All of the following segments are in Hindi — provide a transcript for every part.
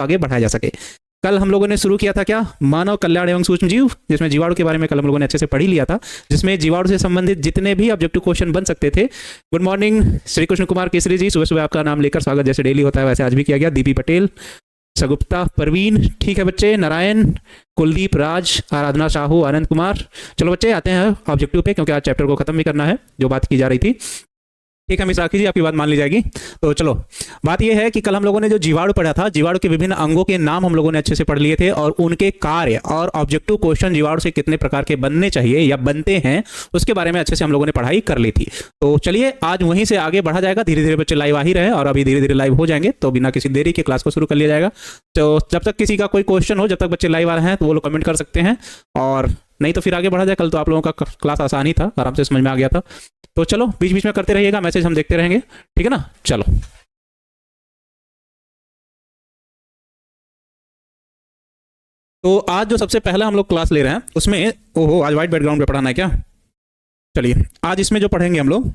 आगे बढ़ाया जा सके। कल हम लोगों ने शुरू किया था क्या, मानव कल्याण एवं सूक्ष्म जीव, जिसमें जीवाणु के बारे में कल हम लोगों ने अच्छे से पढ़ ही लिया था, जिसमें जीवाणु से संबंधित जितने भी ऑब्जेक्टिव क्वेश्चन बन सकते थे। गुड मॉर्निंग श्री कृष्ण कुमार केसरी जी, सुबह सुबह आपका नाम लेकर स्वागत जैसे डेली होता है वैसे आज भी किया गया। दीपी पटेल, सगुप्ता, परवीन, ठीक है बच्चे, नारायण, कुलदीप, राज, आराधना साहू, आनंद कुमार। चलो बच्चे आते हैं ऑब्जेक्टिव पे, क्योंकि आज चैप्टर को खत्म भी करना है जो बात की जा रही थी। ठीक है मिस राखी जी, आपकी बात मान ली जाएगी। तो चलो, बात यह है कि कल हम लोगों ने जो जीवाणु पढ़ा था, जीवाणु के विभिन्न अंगों के नाम हम लोगों ने अच्छे से पढ़ लिए थे और उनके कार्य और ऑब्जेक्टिव क्वेश्चन जीवाणु से कितने प्रकार के बनने चाहिए या बनते हैं उसके बारे में अच्छे से हम लोगों ने पढ़ाई कर ली थी। तो चलिए आज वहीं से आगे बढ़ा जाएगा। धीरे धीरे बच्चे लाइव आ ही रहे और अभी धीरे धीरे लाइव हो जाएंगे, तो बिना किसी देरी के क्लास को शुरू कर लिया जाएगा। तो जब तक किसी का कोई क्वेश्चन हो, जब तक बच्चे लाइव आ रहे हैं तो वो लोग कमेंट कर सकते हैं, और नहीं तो फिर आगे बढ़ा जाए। कल तो आप लोगों का क्लास आसान ही था, आराम से समझ में आ गया था। तो चलो बीच बीच में करते रहिएगा, मैसेज हम देखते रहेंगे, ठीक है ना। चलो तो आज जो सबसे पहला हम लोग क्लास ले रहे हैं उसमें, ओहो आज व्हाइट बैकग्राउंड पे पढ़ाना है क्या। चलिए आज इसमें जो पढ़ेंगे हम लोग,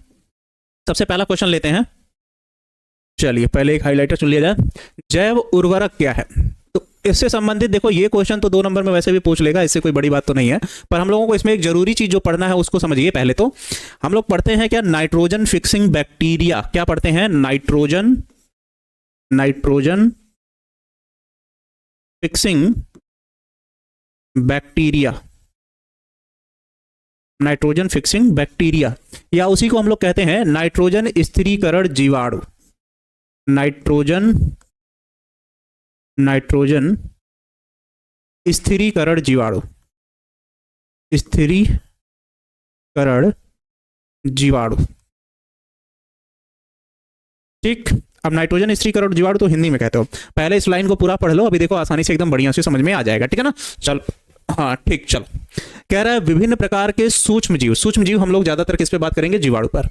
सबसे पहला क्वेश्चन लेते हैं। चलिए पहले एक हाइलाइटर चुन लिया जाए। जैव उर्वरक क्या है, तो इससे संबंधित देखो ये क्वेश्चन तो 2 नंबर में वैसे भी पूछ लेगा, इससे कोई बड़ी बात तो नहीं है, पर हम लोगों को इसमें एक जरूरी चीज जो पढ़ना है उसको समझिए। पहले तो हम लोग पढ़ते हैं क्या, नाइट्रोजन फिक्सिंग बैक्टीरिया। क्या पढ़ते हैं, nitrogen fixing bacteria, nitrogen fixing bacteria, या उसी को हम लोग कहते हैं नाइट्रोजन स्थिरीकरण जीवाणु। नाइट्रोजन स्थिरीकरण जीवाणु, स्थिरीकरण जीवाणु। ठीक, अब नाइट्रोजन स्थिरीकरण जीवाणु तो हिंदी में कहते हो। पहले इस लाइन को पूरा पढ़ लो, अभी देखो आसानी से एकदम बढ़िया से समझ में आ जाएगा, ठीक है ना। चल हाँ ठीक, चलो। कह रहा है विभिन्न प्रकार के सूक्ष्म जीव हम लोग ज्यादातर किस पे बात करेंगे, जीवाणु पर,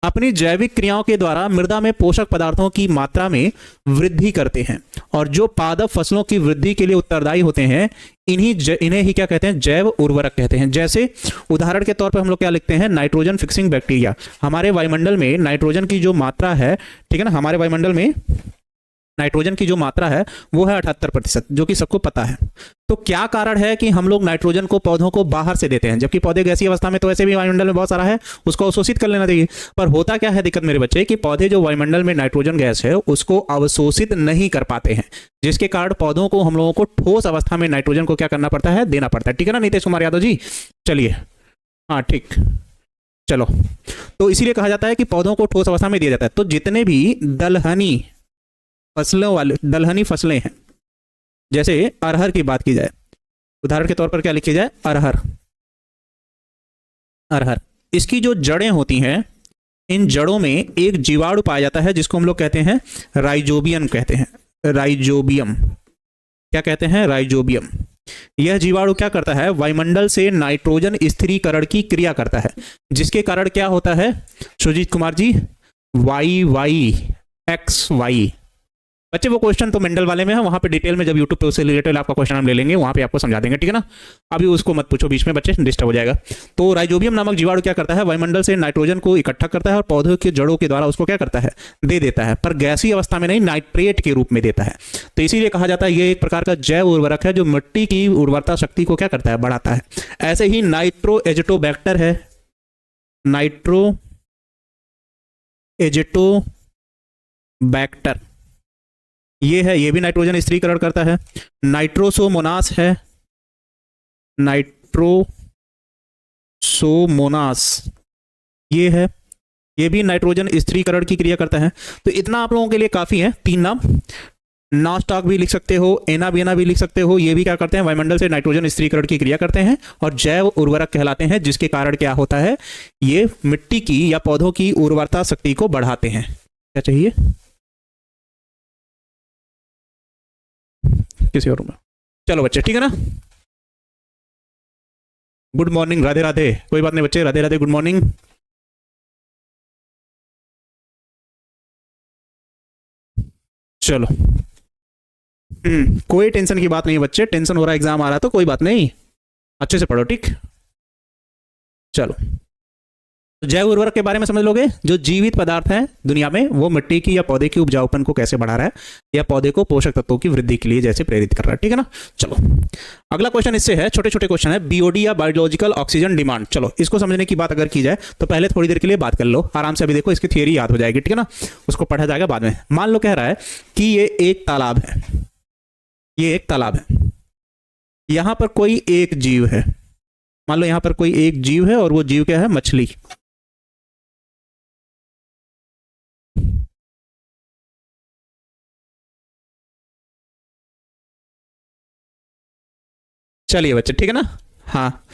अपनी जैविक क्रियाओं के द्वारा मृदा में पोषक पदार्थों की मात्रा में वृद्धि करते हैं और जो पादप फसलों की वृद्धि के लिए उत्तरदायी होते हैं, इन्हें ही क्या कहते हैं, जैव उर्वरक कहते हैं। जैसे उदाहरण के तौर पर हम लोग क्या लिखते हैं, नाइट्रोजन फिक्सिंग बैक्टीरिया। हमारे वायुमंडल में नाइट्रोजन की जो मात्रा है, ठीक है ना, हमारे वायुमंडल में नाइट्रोजन की जो मात्रा है वो है 78%, जो कि सबको पता है। तो क्या कारण है कि हम लोग नाइट्रोजन को पौधों को बाहर से देते हैं, जबकि पौधे गैसीय अवस्था में तो वैसे भी वायुमंडल में बहुत सारा है, उसको अवशोषित कर लेना चाहिए। पर होता क्या है दिक्कत मेरे बच्चे, कि पौधे जो वायुमंडल में नाइट्रोजन गैस है उसको अवशोषित नहीं कर पाते हैं, जिसके कारण पौधों को हम लोगों को ठोस अवस्था में नाइट्रोजन को क्या करना पड़ता है, देना पड़ता है, ठीक है ना नीतीश कुमार यादव जी। चलिए हाँ ठीक, चलो। तो इसीलिए कहा जाता है कि पौधों को ठोस अवस्था में दिया जाता है। तो जितने भी दलहनी फसलें हैं, जैसे अरहर की बात की जाए, उदाहरण के तौर पर क्या लिखी जाए, अरहर, इसकी जो जड़ें होती हैं, इन जड़ों में एक जीवाणु पाया जाता है जिसको हम लोग कहते हैं राइजोबियम कहते हैं। राइजोबियम, क्या कहते हैं, राइजोबियम। यह जीवाणु क्या करता है, वायुमंडल से नाइट्रोजन स्थिरीकरण की क्रिया करता है, जिसके कारण क्या होता है सुजीत कुमार जी, YYXY। बच्चे वो क्वेश्चन तो मेंडल वाले में है, वहां पे डिटेल में जब यूट्यूब पे उससे रिलेटेड आपका क्वेश्चन हम ले लेंगे, वहां पे आपको समझा देंगे, ठीक है ना। अभी उसको मत पूछो बीच में बच्चे, डिस्टर्ब हो जाएगा। तो राइजोबियम नामक जीवाणु क्या करता है, वायुमंडल से नाइट्रोजन को इकट्ठा करता है और पौधों के जड़ों के द्वारा उसको क्या करता है, दे देता है, पर गैसीय अवस्था में नहीं, नाइट्रेट के रूप में देता है। तो इसीलिए कहा जाता है ये एक प्रकार का जैव उर्वरक है जो मिट्टी की उर्वरता शक्ति को क्या करता है, बढ़ाता है। ऐसे ही नाइट्रोएजेटोबैक्टर है, नाइट्रोएजेटोबैक्टर ये है, ये भी नाइट्रोजन स्थिरीकरण करता है। नाइट्रोसोमोनास है, नाइट्रोसोमोनास ये है, ये भी नाइट्रोजन स्थिरीकरण की क्रिया करता है। तो इतना आप लोगों के लिए काफी है, 3 नाम। नास्टॉक भी लिख सकते हो, एनाबियना भी लिख सकते हो, ये भी क्या करते हैं, वायुमंडल से नाइट्रोजन स्थिरीकरण की क्रिया करते हैं और जैव उर्वरक कहलाते हैं, जिसके कारण क्या होता है, ये मिट्टी की या पौधों की उर्वरता शक्ति को बढ़ाते हैं। क्या चाहिए किसी और में, चलो बच्चे ठीक है ना। गुड मॉर्निंग, राधे राधे, कोई बात नहीं बच्चे, राधे राधे, गुड मॉर्निंग। चलो कोई टेंशन की बात नहीं है बच्चे, टेंशन हो रहा है एग्जाम आ रहा है तो कोई बात नहीं, अच्छे से पढ़ो ठीक। चलो तो जैव उर्वरक के बारे में समझ लोगे, जो जीवित पदार्थ है दुनिया में वो मिट्टी की या पौधे की उपजाऊपन को कैसे बढ़ा रहा है या पौधे को पोषक तत्वों की वृद्धि के लिए जैसे प्रेरित कर रहा है, ठीक है ना। चलो अगला क्वेश्चन इससे है, छोटे छोटे क्वेश्चन है, बीओडी या बायोलॉजिकल ऑक्सीजन डिमांड। चलो इसको समझने की बात अगर की जाए तो पहले थोड़ी देर के लिए बात कर लो आराम से, अभी देखो इसकी थियरी याद हो जाएगी, ठीक है ना, उसको पढ़ा जाएगा बाद में। मान लो कह रहा है कि ये एक तालाब है, ये एक तालाब है, यहां पर कोई एक जीव है, मान लो यहां पर कोई एक जीव है और वो जीव क्या है, मछली। चलिए बच्चे, ठीक है ना, हाँ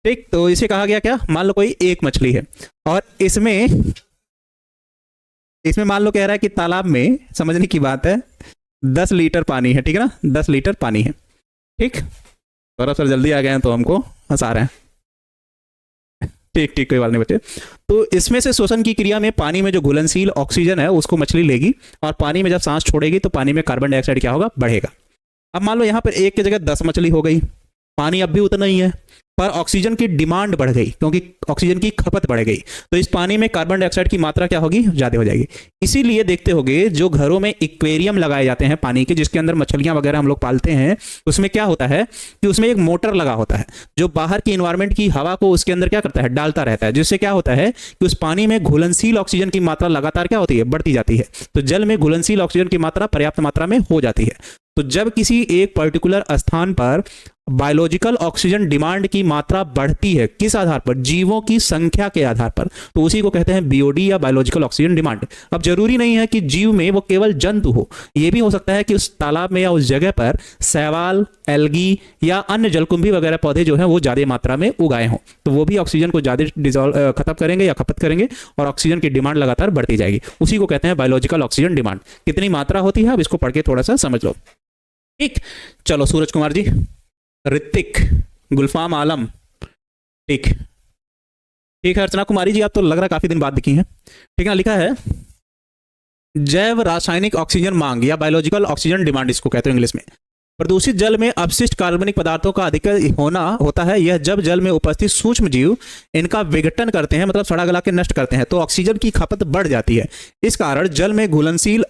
ठीक। तो इसे कहा गया क्या, मान लो कोई एक मछली है और इसमें मान लो कह रहा है कि तालाब में, समझने की बात है, 10 लीटर पानी है, ठीक है ना, 10 लीटर पानी है, ठीक। और अब सर जल्दी आ गए हैं तो हमको हंसा रहे हैं, ठीक ठीक कोई बात नहीं बच्चे। तो इसमें से श्वसन की क्रिया में पानी में जो घुलनशील ऑक्सीजन है उसको मछली लेगी और पानी में जब सांस छोड़ेगी तो पानी में कार्बन डाइऑक्साइड क्या होगा, बढ़ेगा। अब मान लो यहाँ पर एक की जगह 10 मछली हो गई, पानी अब भी उतना ही है पर ऑक्सीजन की डिमांड बढ़ गई क्योंकि ऑक्सीजन की खपत बढ़ गई, तो इस पानी में कार्बन डाइऑक्साइड की मात्रा क्या होगी, ज्यादा हो जाएगी। इसीलिए देखते होंगे जो घरों में एक्वेरियम लगाए जाते हैं पानी के, जिसके अंदर मछलियां वगैरह हम लोग पालते हैं, उसमें क्या होता है कि उसमें एक मोटर लगा होता है जो बाहर की इन्वायरमेंट की हवा को उसके अंदर क्या करता है, डालता रहता है, जिससे क्या होता है कि उस पानी में घुलनशील ऑक्सीजन की मात्रा लगातार क्या होती है, बढ़ती जाती है। तो जल में घुलनशील ऑक्सीजन की मात्रा पर्याप्त मात्रा में हो जाती है। तो जब किसी एक पर्टिकुलर स्थान पर बायोलॉजिकल ऑक्सीजन डिमांड की मात्रा बढ़ती है, किस आधार पर, जीवों की संख्या के आधार पर, तो उसी को कहते हैं बीओडी या बायोलॉजिकल ऑक्सीजन डिमांड। अब जरूरी नहीं है कि जीव में वो केवल जंतु हो, यह भी हो सकता है कि उस तालाब में या उस जगह पर शैवाल, एल्गी या अन्य जलकुंभी वगैरह पौधे जो हैं वो ज्यादा मात्रा में उगाए हों, तो वो भी ऑक्सीजन को ज्यादा खत्म करेंगे या खपत करेंगे और ऑक्सीजन की डिमांड लगातार बढ़ती जाएगी। उसी को कहते हैं बायोलॉजिकल ऑक्सीजन डिमांड। कितनी मात्रा होती है अब इसको पढ़ के थोड़ा सा समझ लो, ठीक। चलो सूरज कुमार जी, ऋतिक, गुलफाम आलम, ठीक ठीक है, अर्चना कुमारी जी आप तो लग रहा है काफी दिन बाद दिखी हैं, ठीक है। लिखा है जैव रासायनिक ऑक्सीजन मांग या बायोलॉजिकल ऑक्सीजन डिमांड इसको कहते हैं इंग्लिश में। प्रदूषित जल में अपशिष्ट कार्बनिक पदार्थों का अधिक होना होता है, यह जब जल में उपस्थित सूक्ष्म जीव इनका विघटन करते हैं, मतलब सड़ा गला के नष्ट करते हैं, तो ऑक्सीजन की खपत बढ़ जाती है। इस कारण जल में घुलनशील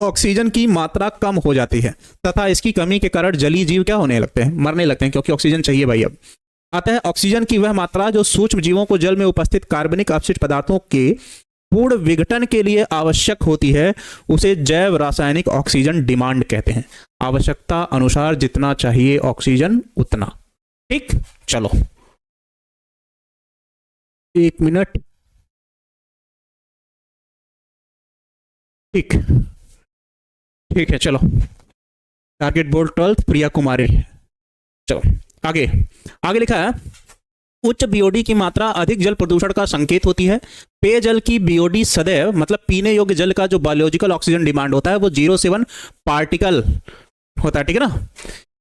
ऑक्सीजन की मात्रा कम हो जाती है तथा इसकी कमी के कारण जलीय जीव क्या होने लगते हैं, मरने लगते हैं, क्योंकि ऑक्सीजन चाहिए भाई। अब अतः ऑक्सीजन की वह मात्रा जो सूक्ष्म जीवों को जल में उपस्थित कार्बनिक अपशिष्ट पदार्थों के पूर्ण विघटन के लिए आवश्यक होती है उसे जैव रासायनिक ऑक्सीजन डिमांड कहते हैं। आवश्यकता अनुसार जितना चाहिए ऑक्सीजन उतना, ठीक। चलो 1 मिनट, ठीक ठीक है। चलो target board 12th Priya Kumari. चलो आगे आगे लिखा है उच्च बीओडी की मात्रा अधिक जल प्रदूषण का संकेत होती है। पेयजल की बीओडी सदैव, मतलब पीने योग्य जल का जो बायोलॉजिकल ऑक्सीजन डिमांड होता है वो 0.7 पार्टिकल होता है, ठीक है ना,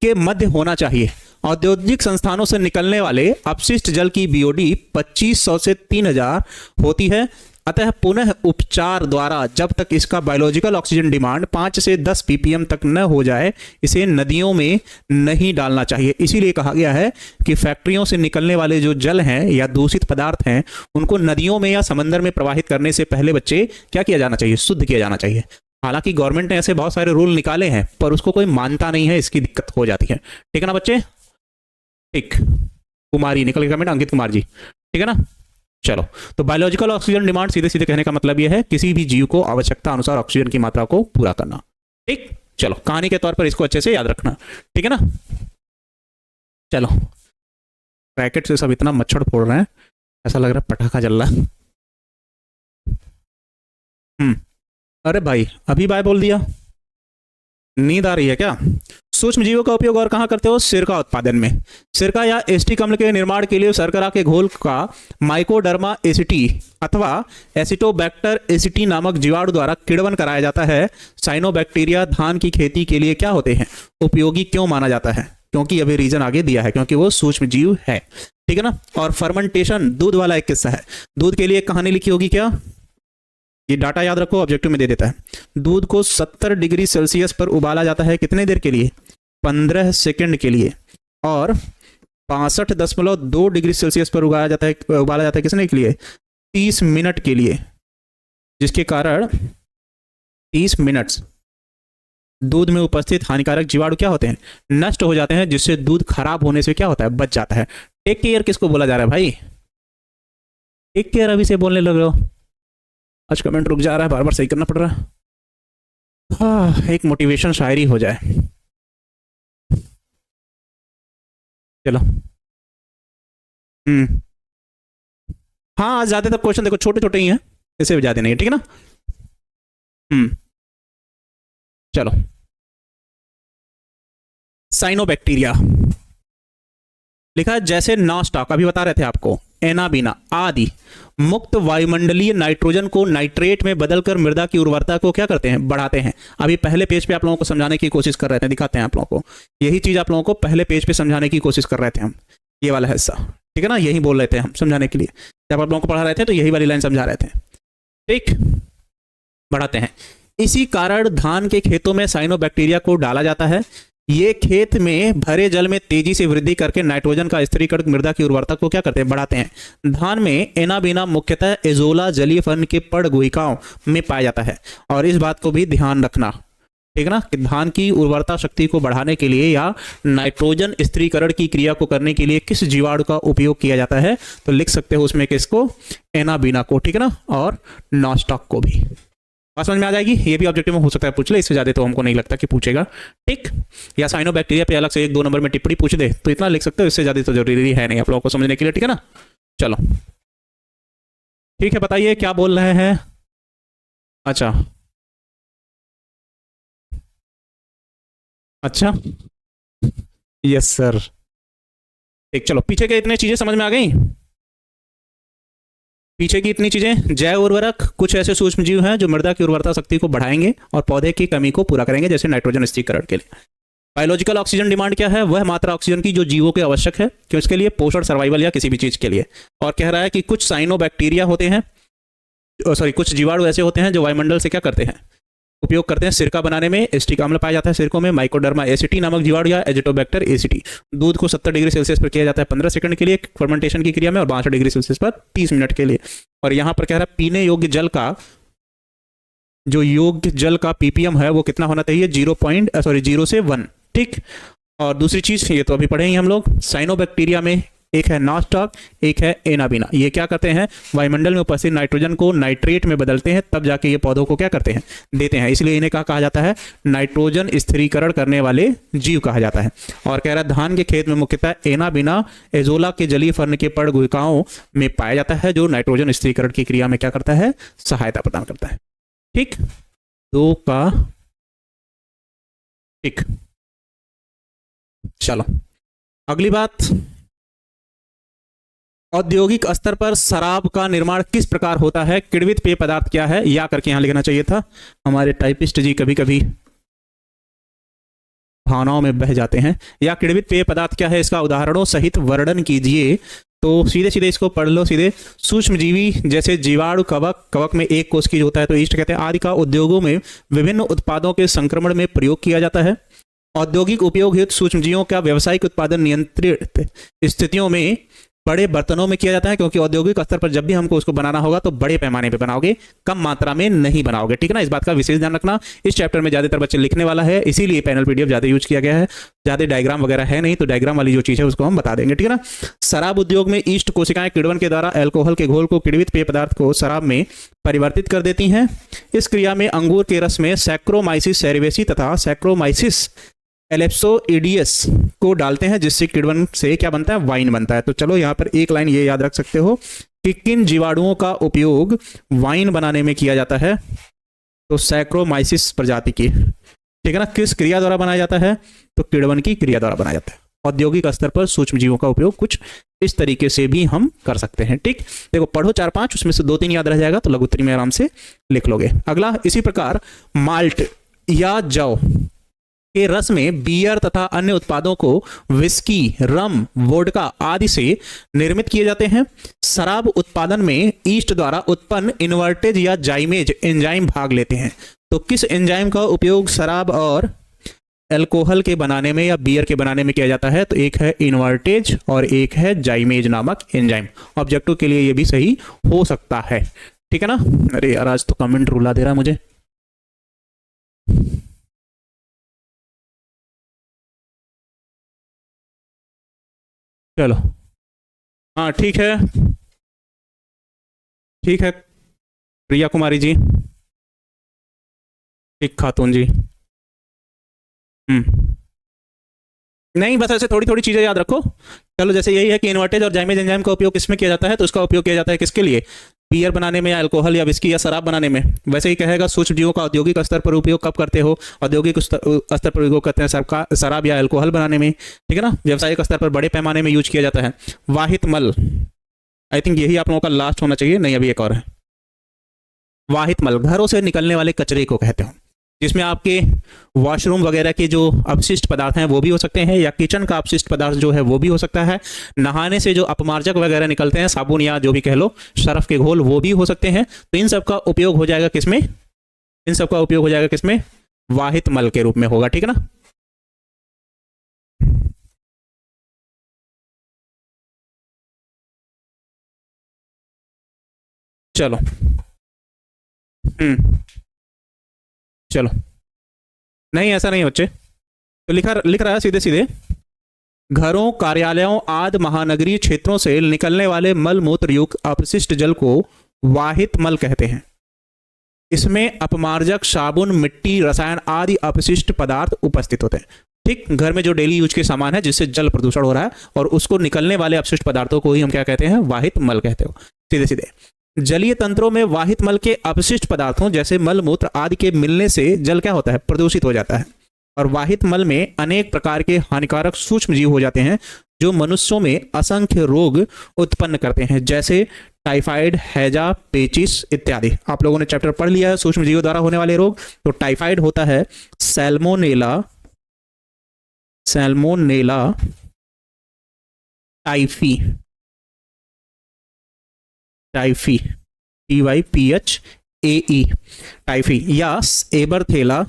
के मध्य होना चाहिए। औद्योगिक संस्थानों से निकलने वाले अपशिष्ट जल की बीओडी 2500 से 3000 होती है। अतः पुनः उपचार द्वारा जब तक इसका बायोलॉजिकल ऑक्सीजन डिमांड 5 से 10 ppm तक न हो जाए इसे नदियों में नहीं डालना चाहिए। इसीलिए कहा गया है कि फैक्ट्रियों से निकलने वाले जो जल हैं या दूषित पदार्थ हैं उनको नदियों में या समंदर में प्रवाहित करने से पहले बच्चे क्या किया जाना चाहिए, शुद्ध किया जाना चाहिए। हालांकि गवर्नमेंट ने ऐसे बहुत सारे रूल निकाले हैं पर उसको कोई मानता नहीं है, इसकी दिक्कत हो जाती है, ठीक है ना बच्चे, ठीक। कुमारी निकल गया कमेंट, अंकित कुमार जी, ठीक है ना। चलो तो बायोलॉजिकल ऑक्सीजन डिमांड सीधे सीधे कहने का मतलब यह है किसी भी जीव को आवश्यकता अनुसार ऑक्सीजन की मात्रा को पूरा करना, ठीक। चलो कहानी के तौर पर इसको अच्छे से याद रखना, ठीक है ना। चलो रैकेट से सब इतना मच्छर फोड़ रहे हैं, ऐसा लग रहा है पटाखा जल रहा है। अरे भाई अभी बाय बोल दिया, नींद आ रही है क्या। सूक्ष्म जीवों का उपयोग और कहां करते हो, सिरका उत्पादन में। सिरका या एसिटिक अम्ल के निर्माण के लिए शर्करा के घोल का माइकोडर्मा एसिटी अथवा एसिटोबैक्टर एसिटी नामक जीवाणु द्वारा किण्वन कराया जाता है। साइनोबैक्टीरिया धान की खेती के लिए क्या होते हैं, उपयोगी क्यों माना जाता है, क्योंकि अभी रीजन आगे दिया है, क्योंकि वो सूक्ष्म जीव है, ठीक है ना। और फर्मेंटेशन, दूध वाला एक किस्सा है, दूध के लिए एक कहानी लिखी होगी क्या, ये डाटा याद रखो, ऑब्जेक्टिव में दे देता है। दूध को 70 डिग्री सेल्सियस पर उबाला जाता है, कितने देर के लिए, 15 सेकंड के लिए, और 65.2 डिग्री सेल्सियस पर उबाला जाता है किसने के लिए? 30 मिनट के लिए, जिसके कारण 30 मिनट दूध में उपस्थित हानिकारक जीवाणु क्या होते हैं? नष्ट हो जाते हैं, जिससे दूध खराब होने से क्या होता है? बच जाता है। टेक केयर किसको बोला जा रहा है भाई? टेक केयर अभी से बोलने लग रहे हो। आज कमेंट रुक जा रहा है, बार बार सही करना पड़ रहा है। हाँ, एक मोटिवेशन शायरी हो जाए। चलो। हाँ, आज ज्यादातर क्वेश्चन देखो छोटे छोटे ही हैं, इससे ज्यादा नहीं है, ठीक है ना। चलो। साइनोबैक्टीरिया लिखा है, जैसे नॉनस्टॉक अभी बता रहे थे आपको, एनाबीना आदि मुक्त वायुमंडलीय नाइट्रोजन को नाइट्रेट में बदलकर मृदा की उर्वरता को क्या करते हैं? बढ़ाते हैं। अभी पहले पेज पे आप लोगों को समझाने की कोशिश कर रहे थे, दिखाते हैं आप लोगों को। यही चीज आप लोगों को पहले पेज पे समझाने की कोशिश कर रहे थे हम, ये वाला हिस्सा, ठीक है ना। यही बोल रहे थे हम समझाने के लिए, जब आप लोगों को पढ़ा रहे थे तो यही वाली लाइन समझा रहे थे, ठीक। बढ़ाते हैं। इसी कारण धान के खेतों में साइनोबैक्टीरिया को डाला जाता है। ये खेत में भरे जल में तेजी से वृद्धि करके नाइट्रोजन का स्थिरीकरण मृदा की उर्वरता को क्या करते हैं? बढ़ाते हैं। धान में एनाबीना मुख्यतः एजोला जलीय फर्न के पड़ गुहिकाओं में पाया जाता है। और इस बात को भी ध्यान रखना, ठीक है ना, कि धान की उर्वरता शक्ति को बढ़ाने के लिए या नाइट्रोजन स्थिरीकरण की क्रिया को करने के लिए किस जीवाणु का उपयोग किया जाता है? तो लिख सकते हो उसमें किसको? एनाबीना को, ठीक है ना, और नॉनस्टॉक को भी। बात समझ में आ जाएगी। ये भी ऑब्जेक्टिव में हो सकता है पूछ ले, इससे ज्यादा तो हमको नहीं लगता कि पूछेगा, ठीक। या साइनोबैक्टीरिया पे अलग से 1-2 नंबर में टिप्पणी पूछ दे तो इतना लिख सकते हो, इससे ज्यादा तो जरूरी है नहीं आप लोगों को समझने के लिए, ठीक है ना। चलो ठीक है, बताइए क्या बोल रहे हैं। अच्छा अच्छा, यस सर, ठीक। चलो पीछे के इतने चीजें समझ में आ गई। पीछे की इतनी चीजें, जैव उर्वरक कुछ ऐसे सूक्ष्म जीव हैं जो मृदा की उर्वरता शक्ति को बढ़ाएंगे और पौधे की कमी को पूरा करेंगे, जैसे नाइट्रोजन स्थिरीकरण के लिए। बायोलॉजिकल ऑक्सीजन डिमांड क्या है? वह मात्रा ऑक्सीजन की जो जीवों के आवश्यक है, क्यों? इसके लिए पोषण, सर्वाइवल या किसी भी चीज के लिए। और कह रहा है कि कुछ साइनोबैक्टीरिया होते हैं, सॉरी कुछ जीवाणु ऐसे होते हैं जो वायुमंडल से क्या करते हैं? उपयोग करते हैं सिरका बनाने में। एसिटिक अम्ल पाया जाता है सिरकों में। माइकोडर्मा एसिटी नामक जीवाणु या एजिटोबैक्टर एसिटी। दूध को 70 डिग्री सेल्सियस पर किया जाता है 15 सेकंड के लिए फर्मेंटेशन की क्रिया में, और 62 डिग्री सेल्सियस पर 30 मिनट के लिए। और यहां पर कह रहा है पीने योग्य जल का जो योग्य जल का पीपीएम है वो कितना होना चाहिए? 0 से 1, ठीक। और दूसरी चीज, ये तो अभी पढ़े ही हम लोग, साइनोबैक्टीरिया में एक है नॉनस्टॉक, एक है एनाबीना। ये क्या करते हैं? वायुमंडल में उपस्थित नाइट्रोजन को नाइट्रेट में बदलते हैं, तब जाके ये पौधों को क्या करते हैं? देते हैं। इसलिए इन्हें क्या कहा जाता है? नाइट्रोजन स्थिरीकरण करने वाले जीव कहा जाता है। और कह रहा है धान के खेत में मुख्यतः एनाबीना एजोला के जलीय फर्न के पड़ गुहिकाओं में पाया जाता है, जो नाइट्रोजन स्थिरीकरण की क्रिया में क्या करता है? सहायता प्रदान करता है, ठीक। 2 का ठीक। चलो अगली बात, औद्योगिक स्तर पर शराब का निर्माण किस प्रकार होता है? किण्वित पेय पदार्थ क्या है? या करके यहां लिखना चाहिए था, हमारे टाइपिस्ट जी कभी कभी भावनाओं में बह जाते हैं। या किण्वित पेय पदार्थ क्या है, इसका उदाहरणों सहित वर्णन कीजिए। तो सीधे सीधे इसको पढ़ लो सीधे। सूक्ष्म जीवी जैसे जीवाणु, कवक, कवक में एक कोश की होता है तो ईस्ट कहते हैं, आदि का उद्योगों में विभिन्न उत्पादों के संक्रमण में प्रयोग किया जाता है। औद्योगिक उपयोग हेतु सूक्ष्मजीवों का व्यावसायिक उत्पादन नियंत्रित स्थितियों में बड़े बर्तनों में किया जाता है, क्योंकि औद्योगिक स्तर पर जब भी हमको उसको बनाना होगा तो बड़े पैमाने पे बनाओगे, कम मात्रा में नहीं बनाओगे, ठीक है ना। इस बात का विशेष ध्यान रखना। इस चैप्टर में ज्यादातर बच्चे लिखने वाला है, इसीलिए पैनल पीडीएफ ज्यादा यूज किया गया है। ज्यादा डायग्राम वगैरह है नहीं, तो डायग्राम वाली जो चीज है उसको हम बता देंगे, ठीक है ना। शराब उद्योग में ईस्ट कोशिकाएं किण्वन के द्वारा अल्कोहल के घोल को किण्वित पेय पदार्थ को शराब में परिवर्तित कर देती हैं। इस क्रिया में अंगूर के रस में सैक्रोमाइसिस सेरेवेसी तथा सैक्रोमाइसिस एलेप्सोइडियस को डालते हैं, जिससे किण्वन से क्या बनता है? वाइन बनता है। तो चलो यहाँ पर एक लाइन ये याद रख सकते हो कि किन जीवाणुओं का उपयोग वाइन बनाने में किया जाता है? तो सैक्रोमाइसिस प्रजाति की, ठीक है ना। किस क्रिया द्वारा बनाया जाता है? तो किण्वन की क्रिया द्वारा बनाया जाता है। औद्योगिक स्तर पर सूक्ष्म जीवों का उपयोग कुछ इस तरीके से भी हम कर सकते हैं, ठीक। देखो पढ़ो 4-5, उसमें से 2-3 याद रह जाएगा तो लघुत्तरी में आराम से लिख लोगे। अगला, इसी प्रकार माल्ट या जौ के रस में बियर तथा अन्य उत्पादों को विस्की, रम, वोडका आदि से निर्मित किए जाते हैं। शराब उत्पादन में ईस्ट द्वारा उत्पन्न इन्वर्टेज या जाइमेज एंजाइम भाग लेते हैं। तो किस एंजाइम का उपयोग शराब और अल्कोहल के बनाने में या बियर के बनाने में किया जाता है? तो एक है इन्वर्टेज और एक है जाइमेज नामक एंजाइम। ऑब्जेक्टिव के लिए ये भी सही हो सकता है, ठीक है ना। अरे यार आज तो कमेंट रुला दे रहा है मुझे। चलो हाँ ठीक है, ठीक है प्रिया कुमारी जी, ठीक खातून जी। नहीं बस ऐसे थोड़ी थोड़ी चीजें याद रखो। चलो जैसे यही है कि इन्वर्टेज और जाइमेज एंजाइम का उपयोग किसमें किया जाता है? तो उसका उपयोग किया जाता है किसके लिए? बियर बनाने में या अल्कोहल या विस्की या शराब बनाने में। वैसे ही कहेगा सूक्ष्म जीवों का औद्योगिक स्तर पर उपयोग कब करते हो? औद्योगिक स्तर पर उपयोग करते हैं शराब या अल्कोहल बनाने में, ठीक है ना। व्यावसायिक स्तर पर बड़े पैमाने में यूज किया जाता है। वाहित मल, आई थिंक यही आप लोगों का लास्ट होना चाहिए, नहीं अभी एक और है। वाहित मल घरों से निकलने वाले कचरे को कहते हो, जिसमें आपके वॉशरूम वगैरह के जो अपशिष्ट पदार्थ हैं वो भी हो सकते हैं, या किचन का अपशिष्ट पदार्थ जो है वो भी हो सकता है। नहाने से जो अपमार्जक वगैरह निकलते हैं, साबुन या जो भी कह लो, सर्फ के घोल, वो भी हो सकते हैं। तो इन सब का उपयोग हो जाएगा किसमें? इन सब का उपयोग हो जाएगा किसमें? वाहित मल के रूप में होगा, ठीक है ना। चलो चलो, नहीं ऐसा नहीं बच्चे। तो लिख रहा है सीधे सीधे, घरों, कार्यालयों आदि महानगरीय क्षेत्रों से निकलने वाले मल मूत्र युक्त अपशिष्ट जल को वाहित मल कहते हैं। इसमें अपमार्जक, साबुन, मिट्टी, रसायन आदि अपशिष्ट पदार्थ उपस्थित होते हैं। ठीक, घर में जो डेली यूज के सामान है जिससे जल प्रदूषण हो रहा है, और उसको निकलने वाले अपशिष्ट पदार्थों को ही हम क्या कहते हैं? वाहित मल कहते हो, सीधे सीधे। जलीय तंत्रों में वाहित मल के अपशिष्ट पदार्थों जैसे मल मूत्र आदि के मिलने से जल क्या होता है? प्रदूषित हो जाता है। और वाहित मल में अनेक प्रकार के हानिकारक सूक्ष्म जीव हो जाते हैं जो मनुष्यों में असंख्य रोग उत्पन्न करते हैं, जैसे टाइफाइड, हैजा, पेचिस इत्यादि। आप लोगों ने चैप्टर पढ़ लिया है सूक्ष्म जीवों द्वारा होने वाले रोग। तो टाइफाइड होता है Salmonella, Salmonella typhi, typhi, TYPHAE, typhi, या एबरथेला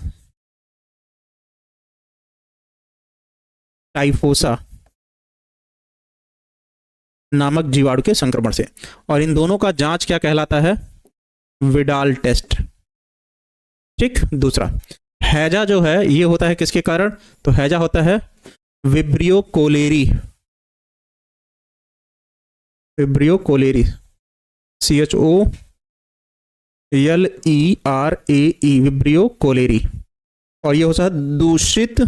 टाइफोसा नामक जीवाणु के संक्रमण से। और इन दोनों का जांच क्या कहलाता है? Widal test. ठीक, दूसरा हैजा जो है ये होता है किसके कारण? तो हैजा होता है Vibrio cholerae, Vibrio cholerae, CHOLERAE, Vibrio cholerae. और ये होता है दूषित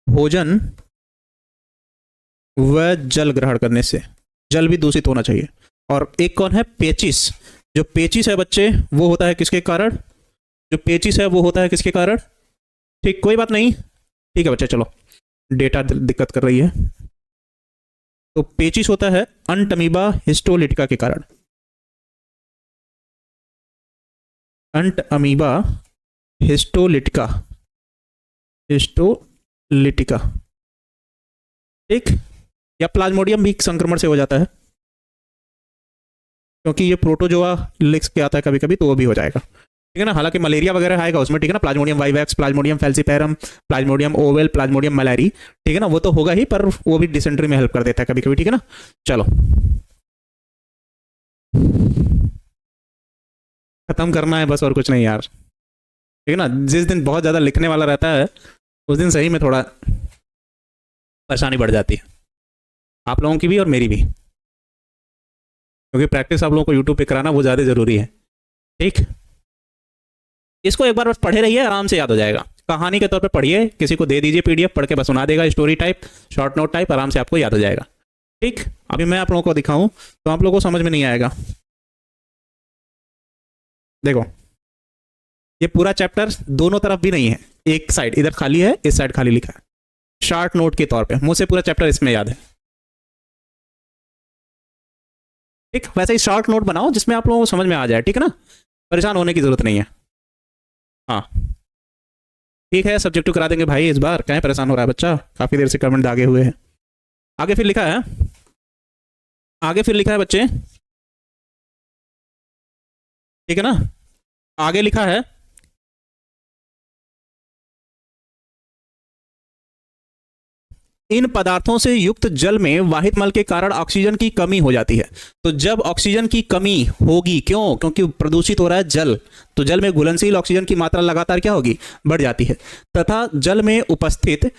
भोजन व जल ग्रहण करने से। जल भी दूषित होना चाहिए। और एक कौन है? पेचिस। जो पेचिस है बच्चे वो होता है किसके कारण? जो पेचिस है वो होता है किसके कारण? ठीक, कोई बात नहीं, ठीक है बच्चे, चलो डेटा दिक्कत कर रही है। तो पेचिस होता है अंटअमीबा हिस्टोलिटिका के कारण, अंटअमीबा हिस्टोलिटिका, हिस्टोलिटिका, ठीक। या प्लाज्मोडियम भी संक्रमण से हो जाता है, क्योंकि ये प्रोटोजोआ लिख के आता है कभी कभी, तो वो भी हो जाएगा, ठीक है ना। हालांकि मलेरिया वगैरह आएगा उसमें, ठीक है ना, Plasmodium vivax, Plasmodium falciparum, Plasmodium oval, Plasmodium malariae, ठीक है ना, वो तो होगा ही, पर वो भी डिसेंट्री में हेल्प कर देता है कभी कभी, ठीक है ना। चलो खत्म करना है बस, और कुछ नहीं यार, ठीक है ना। जिस दिन बहुत ज्यादा लिखने वाला रहता है उस दिन सही में थोड़ा परेशानी बढ़ जाती है, आप लोगों की भी और मेरी भी, क्योंकि प्रैक्टिस आप लोगों को यूट्यूब पे कराना वो ज़्यादा ज़रूरी है, ठीक। इसको एक बार बस पढ़े रहिए, आराम से याद हो जाएगा। कहानी के तौर पे पढ़िए, किसी को दे दीजिए PDF, पढ़ के बस सुना देगा, story type, short note type, आराम से आपको याद हो जाएगा, ठीक। अभी मैं आप लोगों को दिखाऊं तो आप लोगों को समझ में नहीं आएगा। देखो ये पूरा चैप्टर दोनों तरफ भी नहीं है, एक साइड इधर खाली है, इस साइड खाली लिखा है, शॉर्ट नोट के तौर पे मुझसे पूरा चैप्टर इसमें याद है, ठीक। वैसे ही शॉर्ट नोट बनाओ जिसमें आप लोगों को समझ में आ जाए, ठीक है ना, परेशान होने की जरूरत नहीं है। हाँ ठीक है, सब्जेक्टिव करा देंगे भाई इस बार, कहीं परेशान हो रहा है बच्चा, काफी देर से कमेंट दागे हुए हैं। आगे फिर लिखा है, आगे फिर लिखा है बच्चे, ठीक है ना, आगे लिखा है इन पदार्थों से युक्त जल में वाहित मल के कारण ऑक्सीजन की कमी हो जाती है। तो जब ऑक्सीजन की कमी होगी, क्यों? क्योंकि प्रदूषित हो रहा है जल, तो जल में घुलनशील ऑक्सीजन की मात्रा लगातार क्या होगी? बढ़ जाती है, तथा जल में उपस्थित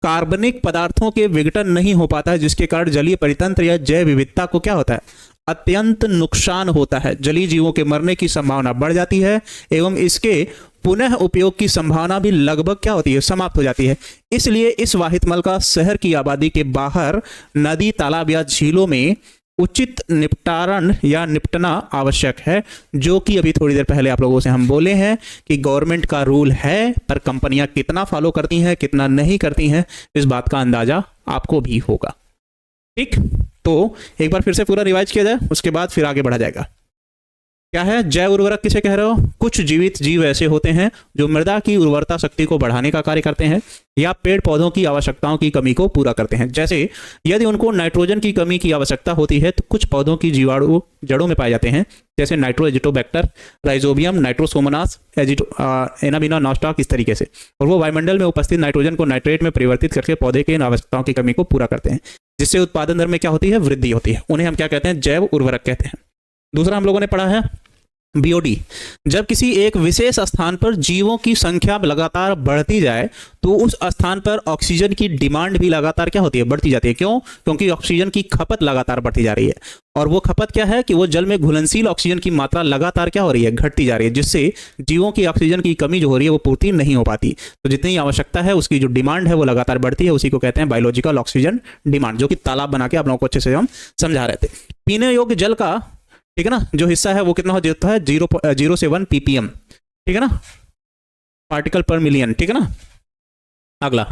कार्बनिक पदार्थों के विघटन नहीं हो पाता है, जिसके कारण जलीय परितंत्र या जैव विविधता को क्या होता है? अत्यंत नुकसान होता है। जलीय जीवों के मरने की संभावना बढ़ जाती है एवं इसके पुनः उपयोग की संभावना भी लगभग क्या होती है? समाप्त हो जाती है। इसलिए इस वाहित मल का शहर की आबादी के बाहर नदी, तालाब या झीलों में उचित निपटारण या निपटना आवश्यक है, जो कि अभी थोड़ी देर पहले आप लोगों से हम बोले हैं कि गवर्नमेंट का रूल है, पर कंपनियां कितना फॉलो करती हैं, कितना नहीं करती हैं, इस बात का अंदाजा आपको भी होगा। ठीक, तो एक बार फिर से पूरा रिवाइज किया जाए, उसके बाद फिर आगे बढ़ा जाएगा। क्या है जैव उर्वरक? किसे कह रहे हो? कुछ जीवित जीव ऐसे होते हैं जो मृदा की उर्वरता शक्ति को बढ़ाने का कार्य करते हैं या पेड़ पौधों की आवश्यकताओं की कमी को पूरा करते हैं। जैसे यदि उनको नाइट्रोजन की कमी की आवश्यकता होती है तो कुछ पौधों की जीवाणु जड़ों में पाए जाते हैं, जैसे नाइट्रोएजिटोबैक्टर, राइजोबियम, नाइट्रोसोमोनास, एनाबिना नॉस्टॉक, इस तरीके से। और वो वायुमंडल में उपस्थित नाइट्रोजन को नाइट्रेट में परिवर्तित करके पौधे की इन आवश्यकताओं की कमी को पूरा करते हैं, जिससे उत्पादन दर में क्या होती है? वृद्धि होती है। उन्हें हम क्या कहते हैं? जैव उर्वरक कहते हैं। दूसरा हम लोगों ने पढ़ा है बीओडी। जब किसी एक विशेष स्थान पर जीवों की संख्या लगातार बढ़ती जाए तो उस स्थान पर ऑक्सीजन की डिमांड भी लगातार क्या होती है? बढ़ती जाती है। क्यों? क्योंकि ऑक्सीजन की खपत लगातार बढ़ती जा रही है, और वो खपत क्या है कि वो जल में घुलनशील ऑक्सीजन की मात्रा लगातार क्या हो रही है? घटती जा रही है, जिससे जीवों की ऑक्सीजन की कमी जो हो रही है वो पूर्ति नहीं हो पाती। तो जितनी आवश्यकता है उसकी जो डिमांड है वो लगातार बढ़ती है, उसी को कहते हैं बायोलॉजिकल ऑक्सीजन डिमांड, जो कि तालाब बना के आप लोगों को अच्छे से हम समझा रहे थे। पीने योग्य जल का, ठीक है ना, जो हिस्सा है वो कितना हो जाता है? 0 से 1 ppm, ठीक है ना, पार्टिकल पर मिलियन, ठीक है ना। अगला,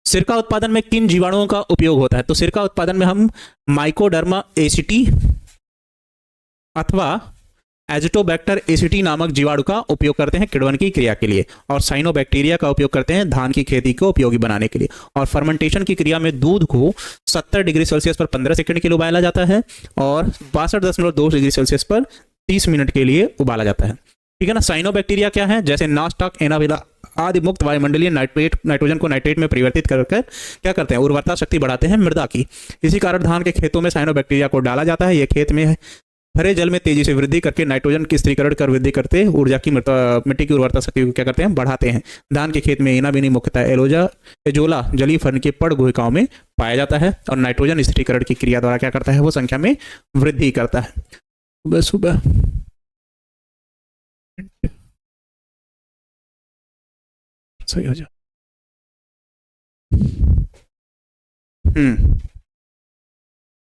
सिरका उत्पादन में किन जीवाणुओं का उपयोग होता है? तो सिरका उत्पादन में हम माइकोडर्मा एसिटी अथवा एजिटोबैक्टर एसिटी नामक जीवाणु का उपयोग करते हैं किण्वन की क्रिया के लिए, और साइनोबैक्टीरिया का उपयोग करते हैं धान की खेती को उपयोगी बनाने के लिए। और फर्मेंटेशन की क्रिया में दूध को 70 डिग्री सेल्सियस पर 15 सेकंड के लिए उबाला जाता है और 62.2 डिग्री सेल्सियस पर 30 मिनट के लिए उबाला जाता है, ठीक है ना। साइनोबैक्टीरिया क्या है? जैसे नॉस्टॉक, एनाबिला आदि मुक्त वायुमंडलीय नाइट्रोजन को नाइट्रेट में परिवर्तित कर क्या करते हैं? उर्वरता शक्ति बढ़ाते हैं मृदा की। इसी कारण धान के खेतों में साइनोबैक्टीरिया को डाला जाता है। ये खेत में हरे जल में तेजी से वृद्धि करके नाइट्रोजन की स्थिरीकरण कर वृद्धि करते ऊर्जा की मिट्टी की उर्वरता शक्ति को क्या करते हैं? बढ़ाते हैं। धान के खेत में एनाबिनी मुख्यतः एजोला जलीय फर्न के पड़ गुहिकाओं में पाया जाता है और नाइट्रोजन स्थिरीकरण की क्रिया द्वारा क्या करता है? वो संख्या में वृद्धि करता है। सुबह सुबह सही हो जा।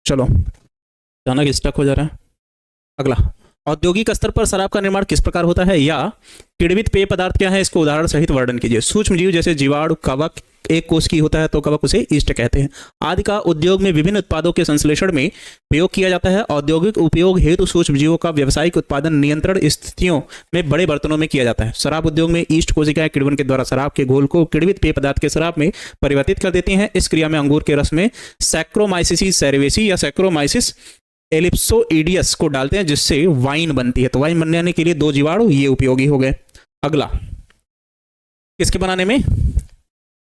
चलो, अचानक स्टक हो जा रहा है। अगला, औद्योगिक स्तर पर शराब का निर्माण किस प्रकार होता है, या किण्वित पेय पदार्थ क्या है? इसको उदाहरण सहित वर्णन कीजिए। सूक्ष्म जीव जैसे जीवाणु, कवक एक कोष की होता है तो कवक उसे ईस्ट कहते हैं, आदि का उद्योग में विभिन्न उत्पादों के संश्लेषण में प्रयोग किया जाता है। औद्योगिक उपयोग हेतु सूक्ष्म जीवों का व्यावसायिक उत्पादन नियंत्रण स्थितियों में बड़े बर्तनों में किया जाता है। शराब उद्योग में ईस्ट कोशिकाएं किण्वन के द्वारा शराब के घोल को किण्वित पेय पदार्थ के शराब में परिवर्तित कर देती हैं। इस क्रिया में अंगूर के रस में सैक्रोमाइसिस सेरेवेसी या सैक्रोमाइसिस एलिप्सोइडियस को डालते हैं, जिससे वाइन बनती है। तो वाइन बनने के लिए दो जीवाणु ये उपयोगी हो गए। अगला, किसके बनाने में?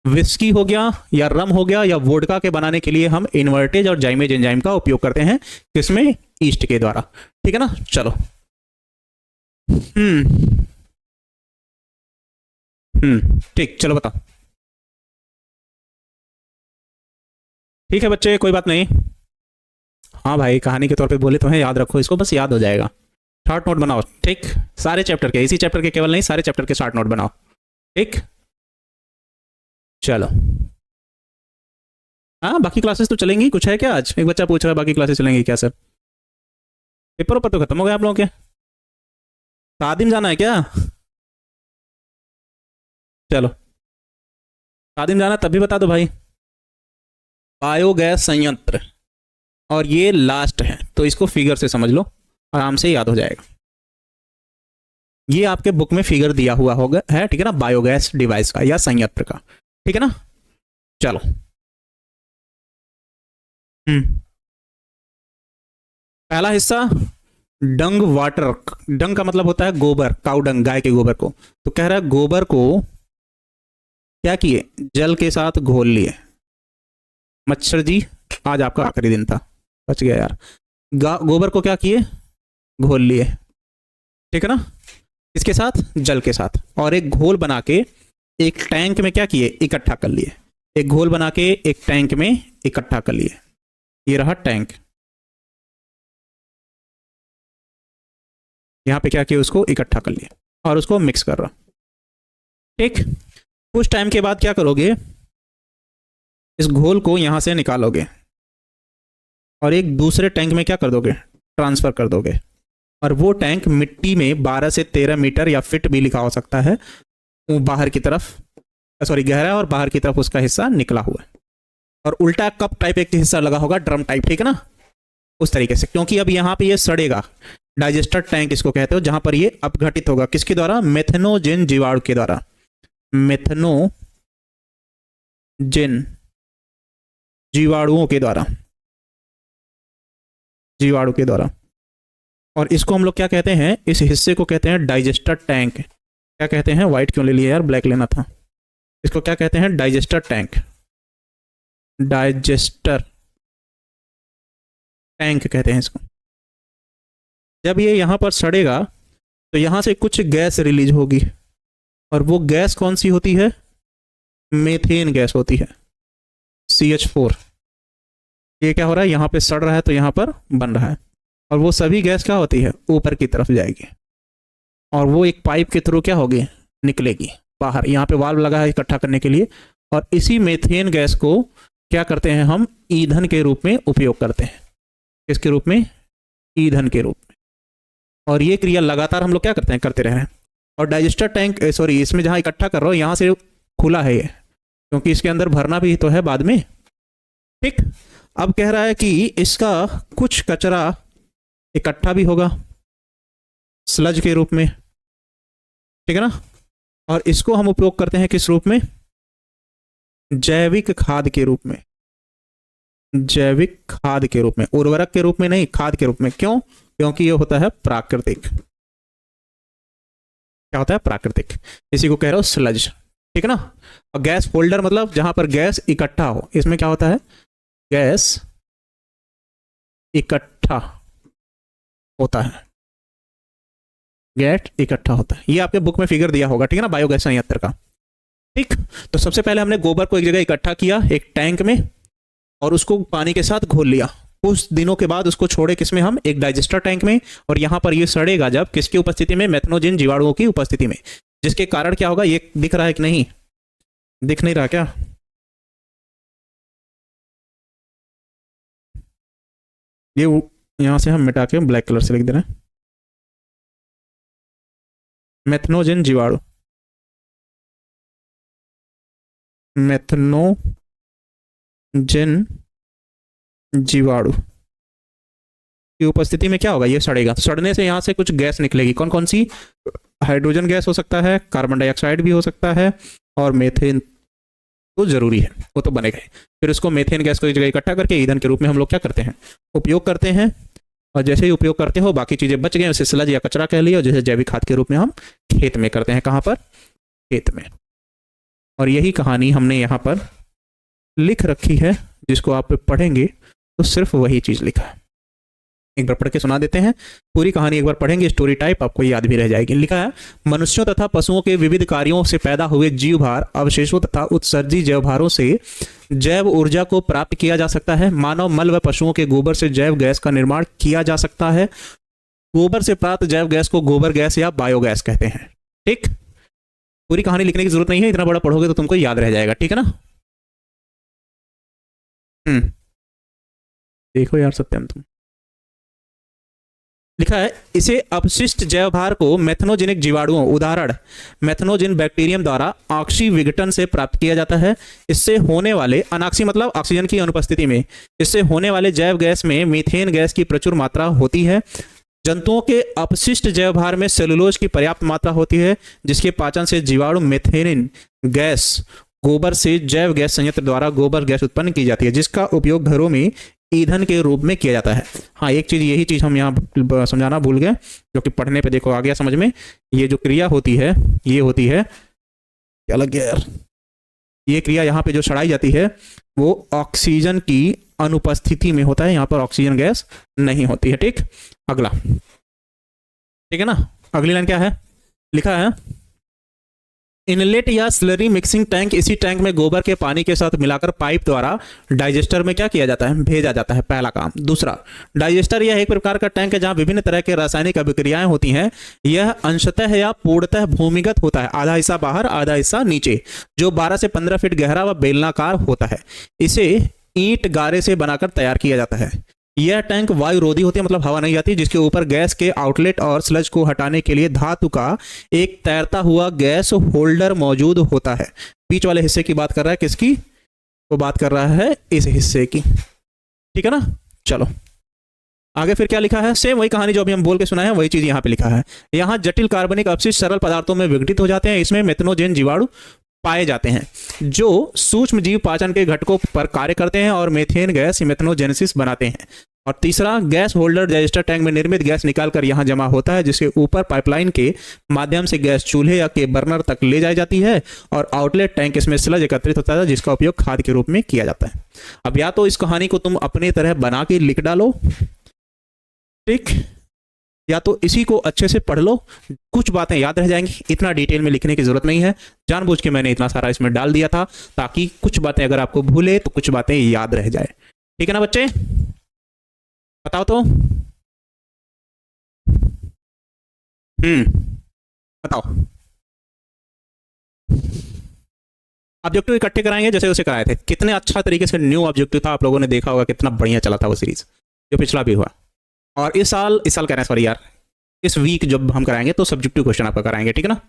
विस्की हो गया या रम हो गया या वोडका के बनाने के लिए हम इन्वर्टेज और जाइमेज एंजाइम का उपयोग करते हैं, किसमें? ईस्ट के द्वारा, ठीक है ना। चलो, ठीक, चलो बताओ। ठीक है बच्चे, कोई बात नहीं। हाँ भाई, कहानी के तौर पे बोले तो हैं, याद रखो इसको, बस याद हो जाएगा। शॉर्ट नोट बनाओ, ठीक, सारे चैप्टर के, इसी चैप्टर के केवल नहीं, सारे चैप्टर के शॉर्ट नोट बनाओ, ठीक। चलो, हाँ बाकी क्लासेस तो चलेंगी। कुछ है क्या आज? एक बच्चा पूछ रहा है बाकी क्लासेस चलेंगी क्या सर? पेपर ऊपर तो खत्म हो गया आप लोगों के। शादी में जाना है क्या? चलो, शादी में जाना तब भी बता दो भाई। बायोगैस संयंत्र, और ये लास्ट है तो इसको फिगर से समझ लो, आराम से याद हो जाएगा। ये आपके बुक में फिगर दिया हुआ होगा, है, ठीक है ना, बायोगैस डिवाइस का या संयंत्र का, ठीक है ना। चलो, पहला हिस्सा डंग वाटर। डंग का मतलब होता है गोबर, काउ डंग, गाय के गोबर को। तो कह रहा है गोबर को क्या किए? जल के साथ घोल लिए, मच्छर जी आज आपका आखिरी दिन था, बच गया यार। गोबर को क्या किए, घोल लिए, ठीक है ना, इसके साथ जल के साथ, और एक घोल बना के एक टैंक में क्या किए, इकट्ठा कर लिए। एक घोल बना के एक टैंक में इकट्ठा कर लिए, ये रहा टैंक। यहां पे क्या किया, उसको इकट्ठा कर लिया और उसको मिक्स कर रहा, ठीक। कुछ टाइम के बाद क्या करोगे, इस घोल को यहां से निकालोगे और एक दूसरे टैंक में क्या कर दोगे, ट्रांसफर कर दोगे। और वो टैंक मिट्टी में 12 से 13 मीटर या फिट भी लिखा हो सकता है, वो बाहर की तरफ, सॉरी गहरा, और बाहर की तरफ उसका हिस्सा निकला हुआ है, और उल्टा कप टाइप एक हिस्सा लगा होगा, ड्रम टाइप, ठीक है ना, उस तरीके से। क्योंकि अब यहाँ पे ये सड़ेगा, डाइजेस्टर टैंक इसको कहते हो, जहां पर ये अपघटित होगा, किसके द्वारा, मेथनोजेन जीवाणु के द्वारा, मेथनोजेन जीवाणुओं के द्वारा, जीवाणु के द्वारा। और इसको हम लोग क्या कहते हैं, इस हिस्से को कहते हैं डाइजेस्टर टैंक। क्या कहते हैं, व्हाइट क्यों ले लिया यार, ब्लैक लेना था। इसको क्या कहते हैं, डाइजेस्टर टैंक, डाइजेस्टर टैंक कहते हैं इसको। जब ये यहां पर सड़ेगा तो यहां से कुछ गैस रिलीज होगी, और वो गैस कौन सी होती है, मेथेन गैस होती है, CH4। ये क्या हो रहा है, यहां पे सड़ रहा है तो यहां पर बन रहा है, और वो सभी गैस क्या होती है, ऊपर की तरफ जाएगी, और वो एक पाइप के थ्रू क्या होगी, निकलेगी बाहर। यहाँ पे वाल्व लगा है इकट्ठा करने के लिए, और इसी मेथेन गैस को क्या करते हैं, हम ईंधन के रूप में उपयोग करते हैं। किसके रूप में, ईंधन के रूप में। और ये क्रिया लगातार हम लोग क्या करते हैं, करते रह रहे हैं। और डाइजेस्टर टैंक, सॉरी, इसमें जहाँ इकट्ठा कर रहा हूँ यहाँ से खुला है ये, क्योंकि इसके अंदर भरना भी तो है बाद में, ठीक। अब कह रहा है कि इसका कुछ कचरा इकट्ठा भी होगा स्लज के रूप में, ठीक है ना, और इसको हम उपयोग करते हैं किस रूप में, जैविक खाद के रूप में, जैविक खाद के रूप में, उर्वरक के रूप में नहीं, खाद के रूप में। क्यों, क्योंकि ये होता है प्राकृतिक, क्या होता है, प्राकृतिक, इसी को कह रहा हूं स्लज, ठीक है ना। और गैस होल्डर मतलब जहां पर गैस इकट्ठा हो, इसमें क्या होता है, गैस इकट्ठा होता है, गैस इकट्ठा होता है। ये आपके बुक में फिगर दिया होगा, ठीक है ना, बायोगैस संयंत्र का, ठीक। तो सबसे पहले हमने गोबर को एक जगह इकट्ठा किया एक टैंक में, और उसको पानी के साथ घोल लिया। कुछ दिनों के बाद उसको छोड़े किसमें, हम एक डाइजेस्टर टैंक में, और यहां पर ये सड़ेगा जब, किसकी उपस्थिति में, मेथनोजेन जीवाणुओं की उपस्थिति में, जिसके कारण क्या होगा, ये दिख रहा है कि नहीं, दिख नहीं रहा क्या, ये यहां से हम मिटा के ब्लैक कलर से लिख दे रहे हैं, मेथनोजेन जीवाणु, मेथनोजेन जीवाणु की उपस्थिति में क्या होगा, ये सड़ेगा। सड़ने से यहां से कुछ गैस निकलेगी, कौन कौन सी, हाइड्रोजन गैस हो सकता है, कार्बन डाइऑक्साइड भी हो सकता है, और मेथेन तो जरूरी है, वो तो बनेगा ही। फिर उसको मेथेन गैस को एक जगह इकट्ठा करके ईंधन के रूप में हम लोग क्या करते हैं, उपयोग करते हैं। और जैसे ही उपयोग करते हो बाकी चीजें बच गए, उसे स्लज या कचरा कह लिया, और जैसे जैविक खाद के रूप में हम खेत में करते हैं, कहां पर, खेत में। और यही कहानी हमने यहाँ पर लिख रखी है, जिसको आप पढ़ेंगे तो सिर्फ वही चीज लिखा है। एक बार पढ़ के सुना देते हैं, पूरी कहानी एक बार पढ़ेंगे, स्टोरी टाइप, आपको याद भी रह जाएगी। लिखा है, मनुष्यों तथा पशुओं के विविध कार्यों से पैदा हुए जीव भार, अवशेषों तथा उत्सर्जी जैव भारों से जैव ऊर्जा को प्राप्त किया जा सकता है। मानव मल व पशुओं के गोबर से जैव गैस का निर्माण किया जा सकता है। गोबर से प्राप्त जैव गैस को गोबर गैस या बायोगैस कहते हैं, ठीक। पूरी कहानी लिखने की जरूरत नहीं है, इतना बड़ा पढ़ोगे तो तुमको याद रह जाएगा, ठीक है ना। देखो यार सत्यम, तुम लिखा है, इसे अपशिष्ट जैव भार को मेथनोजेनिक जीवाणुओं, उदाहरण मेथनोजेन बैक्टीरियम द्वारा ऑक्सी विघटन से प्राप्त किया जाता है। इससे होने वाले, अनाक्सी मतलब ऑक्सीजन की अनुपस्थिति में, इससे होने वाले जैव गैस में मीथेन गैस की प्रचुर मात्रा होती है। जंतुओं के अपशिष्ट जैव भार में सेलुलोज की पर्याप्त मात्रा होती है, जिसके पाचन से जीवाणु मेथेन गैस गोबर से जैव गैस संयंत्र द्वारा गोबर गैस उत्पन्न की जाती है, जिसका उपयोग घरों में ईंधन के रूप में किया जाता है। हाँ, एक चीज, यही चीज हम यहाँ समझाना भूल गए, जो कि पढ़ने पे देखो आ गया समझ में। ये जो क्रिया होती है, ये होती है, क्या लग गया यार, ये क्रिया यहाँ पे जो सड़ाई जाती है वो ऑक्सीजन की अनुपस्थिति में होता है, यहाँ पर ऑक्सीजन गैस नहीं होती है। ठीक, अगला, ठीक है ना, अगली लाइन क्या है, लिखा है इनलेट या स्लरी मिक्सिंग टैंक, इसी टैंक में गोबर के पानी के साथ मिलाकर पाइप द्वारा डाइजेस्टर में क्या किया जाता है, भेजा जाता है, पहला काम। दूसरा, डाइजेस्टर यह एक प्रकार का टैंक है जहां विभिन्न तरह के रासायनिक अभिक्रियाएं होती हैं। यह अंशतः या पूर्णतः भूमिगत होता है, आधा हिस्सा बाहर आधा हिस्सा नीचे, जो 12 से 15 फीट गहरा व बेलनाकार होता है। इसे ईंट गारे से बनाकर तैयार किया जाता है। यह टैंक वायुरोधी होती है, मतलब हवा नहीं जाती, जिसके ऊपर गैस के आउटलेट और स्लज को हटाने के लिए धातु का एक तैरता हुआ गैस होल्डर मौजूद होता है। बीच वाले हिस्से की बात कर रहा है, किसकी, वो बात कर रहा है इस हिस्से की, ठीक है ना। चलो आगे फिर क्या लिखा है, सेम वही कहानी जो अभी हम बोल के सुना है, वही चीज यहाँ पे लिखा है। यहाँ जटिल कार्बनिक अपशिष्ट सरल पदार्थों में विघटित हो जाते हैं। इसमें मेथनोजेन जीवाणु पाए जाते हैं जो सूक्ष्म जीव पाचन के घटकों पर कार्य करते हैं और मेथेन गैस मेथनोजेनेसिस बनाते हैं। और तीसरा, गैस होल्डर डाइजेस्टर टैंक में निर्मित गैस निकालकर यहां जमा होता है, जिसके ऊपर पाइपलाइन के माध्यम से गैस चूल्हे या के बर्नर तक ले जाई जाती है और आउटलेट टैंक इसमें स्लज एकत्रित होता है, जिसका उपयोग खाद्य के रूप में किया जाता है। अब या तो इस कहानी को तुम अपने तरह बना के लिख डालो, ठीक, या तो इसी को अच्छे से पढ़ लो, कुछ बातें याद रह जाएंगी, इतना डिटेल में लिखने की जरूरत नहीं है। जानबूझ के मैंने इतना सारा इसमें डाल दिया था ताकि कुछ बातें अगर आपको भूले तो कुछ बातें याद रह जाए। ठीक है ना बच्चे, बताओ तो, बताओ। ऑब्जेक्टिव इकट्ठे कराएंगे जैसे उसे कराए थे, कितने अच्छा तरीके से न्यू ऑब्जेक्टिव था, आप लोगों ने देखा होगा कितना बढ़िया चला था वो सीरीज, जो पिछला भी हुआ। और इस साल कह रहे हैं, सॉरी यार, इस वीक जब हम कराएंगे तो सब्जेक्टिव क्वेश्चन आपका कराएंगे, ठीक है ना,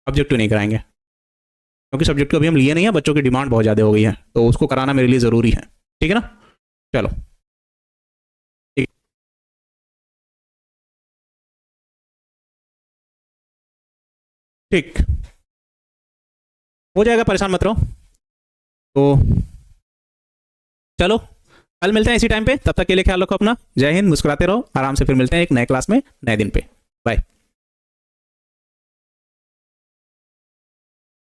ऑब्जेक्टिव नहीं कराएंगे, क्योंकि सब्जेक्टिव अभी हम लिए नहीं है, बच्चों की डिमांड बहुत ज़्यादा हो गई है, तो उसको कराना मेरे लिए ज़रूरी है, ठीक है ना। चलो ठीक, हो जाएगा, परेशान मत रहो। तो चलो कल मिलते हैं इसी टाइम पे, तब तक के लिए ख्याल रखो अपना। जय हिंद, मुस्कुराते रहो, आराम से फिर मिलते हैं एक नए क्लास में नए दिन पे। बाय।